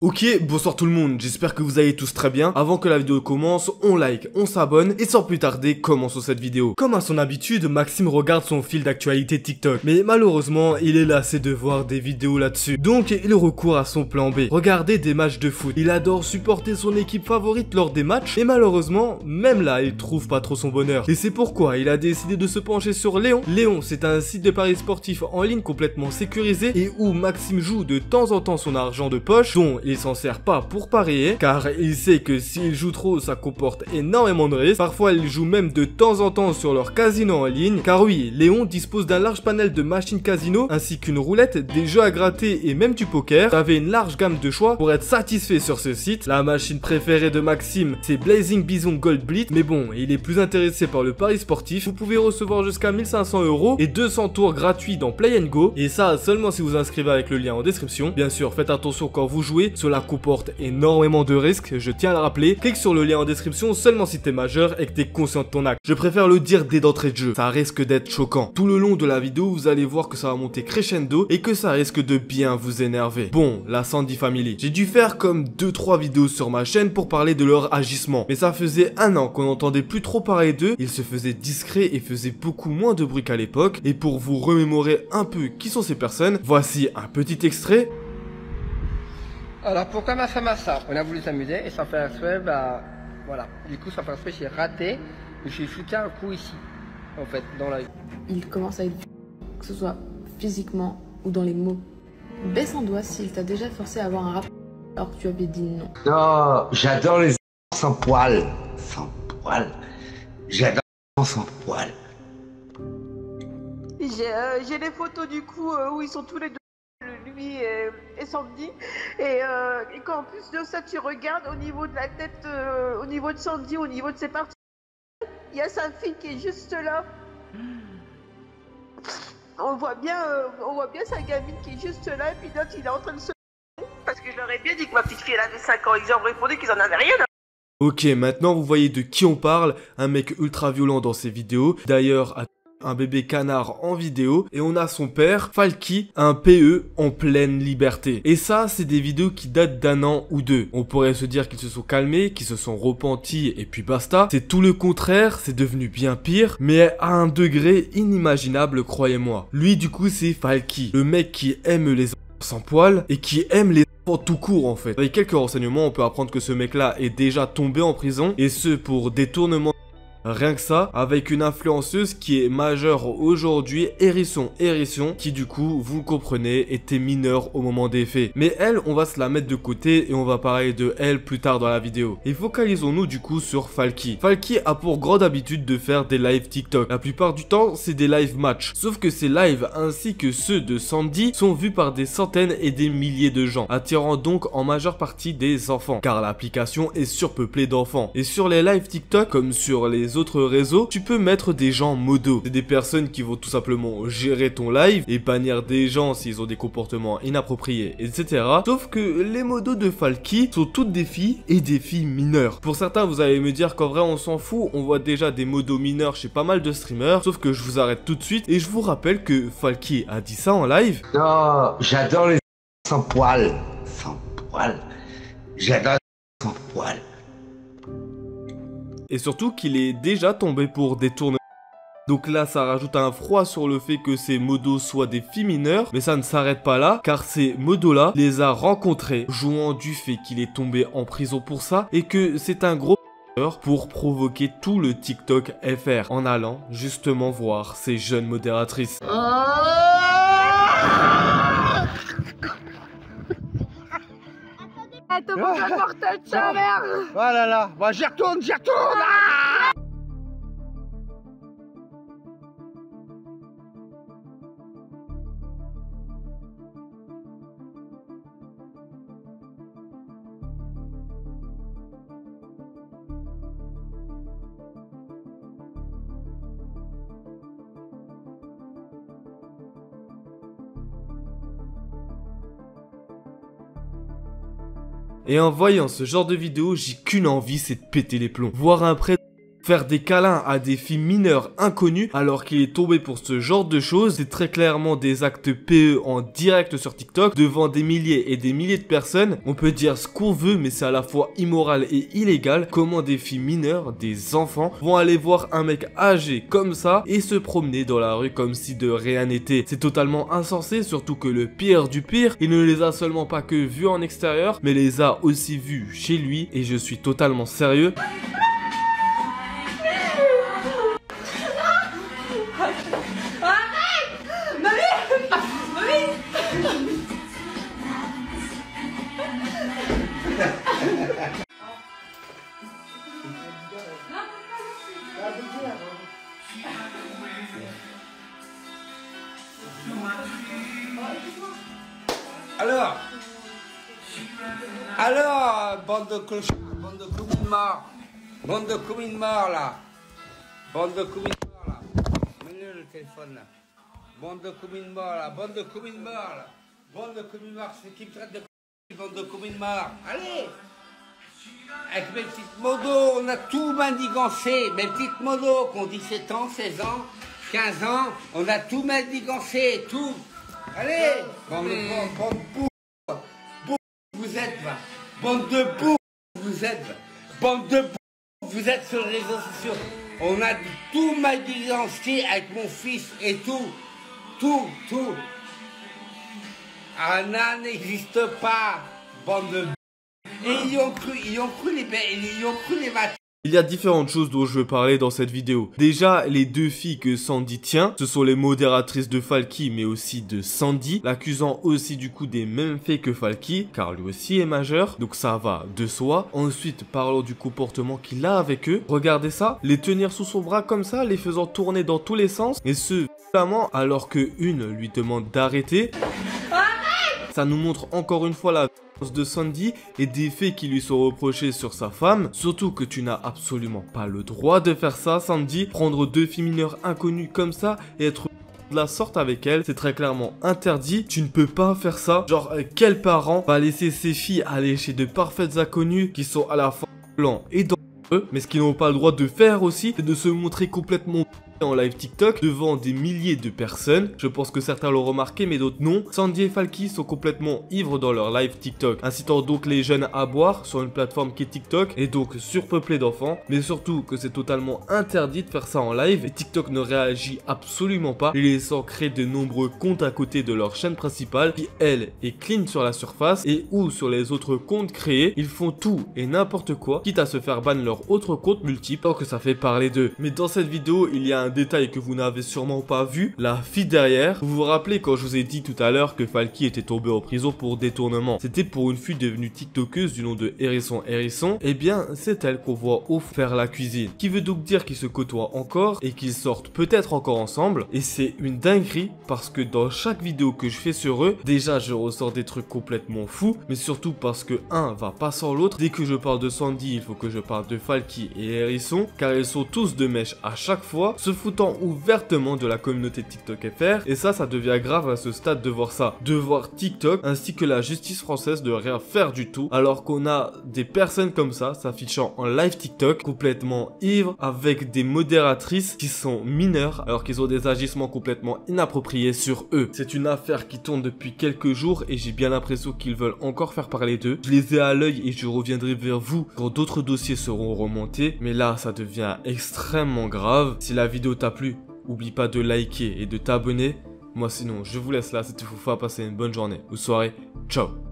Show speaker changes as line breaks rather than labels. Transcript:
Ok, bonsoir tout le monde, j'espère que vous allez tous très bien. Avant que la vidéo commence, on like, on s'abonne et sans plus tarder, commençons cette vidéo. Comme à son habitude, Maxime regarde son fil d'actualité TikTok. Mais malheureusement, il est lassé de voir des vidéos là-dessus. Donc il recourt à son plan B. Regarder des matchs de foot. Il adore supporter son équipe favorite lors des matchs. Et malheureusement, même là, il trouve pas trop son bonheur. Et c'est pourquoi il a décidé de se pencher sur Léon. Léon, c'est un site de paris sportifs en ligne complètement sécurisé et où Maxime joue de temps en temps son argent de poche, dont il s'en sert pas pour parier, car il sait que s'il joue trop, ça comporte énormément de risques. Parfois, il joue même de temps en temps sur leur casino en ligne, car oui, Léon dispose d'un large panel de machines casino, ainsi qu'une roulette, des jeux à gratter et même du poker. Vous avez une large gamme de choix pour être satisfait sur ce site. La machine préférée de Maxime, c'est Blazing Bison Gold Blitz, mais bon, il est plus intéressé par le pari sportif. Vous pouvez recevoir jusqu'à 1500 € et 200 tours gratuits dans Play & Go, et ça seulement si vous inscrivez avec le lien en description. Bien sûr, faites attention quand vous jouez, cela comporte énormément de risques, je tiens à le rappeler. Clique sur le lien en description seulement si t'es majeur et que t'es conscient de ton acte. Je préfère le dire dès d'entrée de jeu, ça risque d'être choquant. Tout le long de la vidéo, vous allez voir que ça va monter crescendo et que ça risque de bien vous énerver. Bon, la Sandy Family. J'ai dû faire comme 2-3 vidéos sur ma chaîne pour parler de leur agissement. Mais ça faisait un an qu'on n'entendait plus trop parler d'eux. Ils se faisaient discrets et faisaient beaucoup moins de bruit qu'à l'époque. Et pour vous remémorer un peu qui sont ces personnes, voici un petit extrait.
Alors pourquoi Massa Massa? On a voulu s'amuser et sans faire exprès, bah voilà. Du coup sans faire exprès j'ai raté, je suis foutu un coup ici, en fait, dans l'œil.
Il commence à être que ce soit physiquement ou dans les mots. Baisse un doigt s'il t'a déjà forcé à avoir un rapport alors que tu avais dit non.
Non, j'adore les sans poil. Sans poil. J'adore les sans poil.
J'ai les photos du coup où ils sont tous les deux, lui et Sandy, et quand en plus de ça tu regardes au niveau de la tête, au niveau de Sandy, au niveau de ses parties, il y a sa fille qui est juste là. On voit bien sa gamine qui est juste là, et puis l'autre il est en train de se... Parce que je leur ai bien dit que ma petite fille elle avait 5 ans, ils ont répondu qu'ils en avaient rien.
Ok, maintenant vous voyez de qui on parle, un mec ultra violent dans ses vidéos, d'ailleurs un bébé canard en vidéo, et on a son père, Falky, un PE en pleine liberté. Et ça, c'est des vidéos qui datent d'un an ou deux. On pourrait se dire qu'ils se sont calmés, qu'ils se sont repentis, et puis basta. C'est tout le contraire, c'est devenu bien pire, mais à un degré inimaginable, croyez-moi. Lui, du coup, c'est Falky, le mec qui aime les enfants sans poil, et qui aime les enfants tout court, en fait. Avec quelques renseignements, on peut apprendre que ce mec-là est déjà tombé en prison, et ce, pour détournement. Rien que ça, avec une influenceuse qui est majeure aujourd'hui, Hérisson, qui du coup, vous le comprenez, était mineure au moment des faits. Mais elle, on va se la mettre de côté et on va parler de elle plus tard dans la vidéo. Et focalisons-nous du coup sur Falky. Falky a pour grande habitude de faire des lives TikTok. La plupart du temps, c'est des live match. Sauf que ces lives ainsi que ceux de Sandy sont vus par des centaines et des milliers de gens, attirant donc en majeure partie des enfants, car l'application est surpeuplée d'enfants. Et sur les lives TikTok, comme sur les autres réseaux, tu peux mettre des gens modos. C'est des personnes qui vont tout simplement gérer ton live et bannir des gens s'ils ont des comportements inappropriés, etc. Sauf que les modos de Falky sont toutes des filles et des filles mineures. Pour certains, vous allez me dire qu'en vrai on s'en fout, on voit déjà des modos mineurs chez pas mal de streamers, sauf que je vous arrête tout de suite et je vous rappelle que Falky a dit ça en live.
Non, j'adore les sans poil. Sans poil. J'adore les sans poil.
Et surtout qu'il est déjà tombé pour détournement. Donc là, ça rajoute un froid sur le fait que ces modos soient des filles mineures, mais ça ne s'arrête pas là, car ces modos-là les a rencontrés, jouant du fait qu'il est tombé en prison pour ça, et que c'est un gros pour provoquer tout le TikTok FR, en allant justement voir ces jeunes modératrices.
Attends, mon portal, tiens, merde.
Oh là là, bah, j'y retourne
Et en voyant ce genre de vidéo, j'ai qu'une envie, c'est de péter les plombs. Voir un prêtre Faire des câlins à des filles mineures inconnues alors qu'il est tombé pour ce genre de choses, c'est très clairement des actes PE en direct sur TikTok devant des milliers et des milliers de personnes. On peut dire ce qu'on veut, mais c'est à la fois immoral et illégal. Comment des filles mineures, des enfants, vont aller voir un mec âgé comme ça et se promener dans la rue comme si de rien n'était. C'est totalement insensé, surtout que le pire du pire, il ne les a seulement pas que vus en extérieur, mais les a aussi vus chez lui, et je suis totalement sérieux.
Alors, bande de clochards, bande de communes morts, bande de communes morts là, bande de communes morts là, mets-le le téléphone là, bande de communes morts là, bande de communes morts là, bande de communes morts, c'est qui me traite de bande de communes morts, allez. Avec mes petites modos, on a tout mandigancé, mes petites modos qui ont 17 ans, 16 ans, 15 ans, on a tout mandigancé, tout. Allez, bande de vous êtes là, bande de boue, vous êtes là, bande de boue, vous êtes sur les réseaux sociaux. On a tout mandigancé avec mon fils et tout. Anna n'existe pas, bande de boue. Et ils ont cru les matins.
Il y a différentes choses dont je veux parler dans cette vidéo. Déjà, les deux filles que Sandy tient, ce sont les modératrices de Falky, mais aussi de Sandy, l'accusant aussi du coup des mêmes faits que Falky, car lui aussi est majeur, donc ça va de soi. Ensuite, parlons du comportement qu'il a avec eux. Regardez ça, les tenir sous son bras comme ça, les faisant tourner dans tous les sens, et ce, violemment, alors que une lui demande d'arrêter. Ça nous montre encore une fois la de Sandy et des faits qui lui sont reprochés sur sa femme. Surtout que tu n'as absolument pas le droit de faire ça, Sandy. Prendre deux filles mineures inconnues comme ça et être de la sorte avec elles, c'est très clairement interdit. Tu ne peux pas faire ça. Genre, quel parent va laisser ses filles aller chez de parfaites inconnues qui sont à la fois blancs et dangereux, mais ce qu'ils n'ont pas le droit de faire aussi, c'est de se montrer complètement en live TikTok devant des milliers de personnes. Je pense que certains l'ont remarqué mais d'autres non. Sandy et Falky sont complètement ivres dans leur live TikTok, incitant donc les jeunes à boire sur une plateforme qui est TikTok et donc surpeuplée d'enfants, mais surtout que c'est totalement interdit de faire ça en live et TikTok ne réagit absolument pas, les laissant créer de nombreux comptes à côté de leur chaîne principale qui elle est clean sur la surface et ou sur les autres comptes créés, ils font tout et n'importe quoi, quitte à se faire ban leur autre compte multiple tant que ça fait parler d'eux. Mais dans cette vidéo, il y a un détail que vous n'avez sûrement pas vu, la fille derrière. Vous vous rappelez quand je vous ai dit tout à l'heure que Falky était tombé en prison pour détournement? C'était pour une fille devenue tiktokeuse du nom de Hérisson. Eh bien, c'est elle qu'on voit au fond faire la cuisine. Qui veut donc dire qu'ils se côtoient encore et qu'ils sortent peut-être encore ensemble. Et c'est une dinguerie parce que dans chaque vidéo que je fais sur eux, déjà je ressors des trucs complètement fous, mais surtout parce que un va pas sans l'autre. Dès que je parle de Sandy, il faut que je parle de Falky et Hérisson, car ils sont tous de mèche à chaque fois, se foutant ouvertement de la communauté TikTok FR, et ça devient grave à ce stade de voir ça, de voir TikTok ainsi que la justice française de rien faire du tout, alors qu'on a des personnes comme ça s'affichant en live TikTok complètement ivres avec des modératrices qui sont mineures alors qu'ils ont des agissements complètement inappropriés sur eux. C'est une affaire qui tourne depuis quelques jours et j'ai bien l'impression qu'ils veulent encore faire parler d'eux. Je les ai à l'œil et je reviendrai vers vous quand d'autres dossiers seront remontés, mais là ça devient extrêmement grave. Si la vidéo t'a plu, oublie pas de liker et de t'abonner. Moi sinon, je vous laisse là, c'était Foufa, passez une bonne journée ou soirée. Ciao.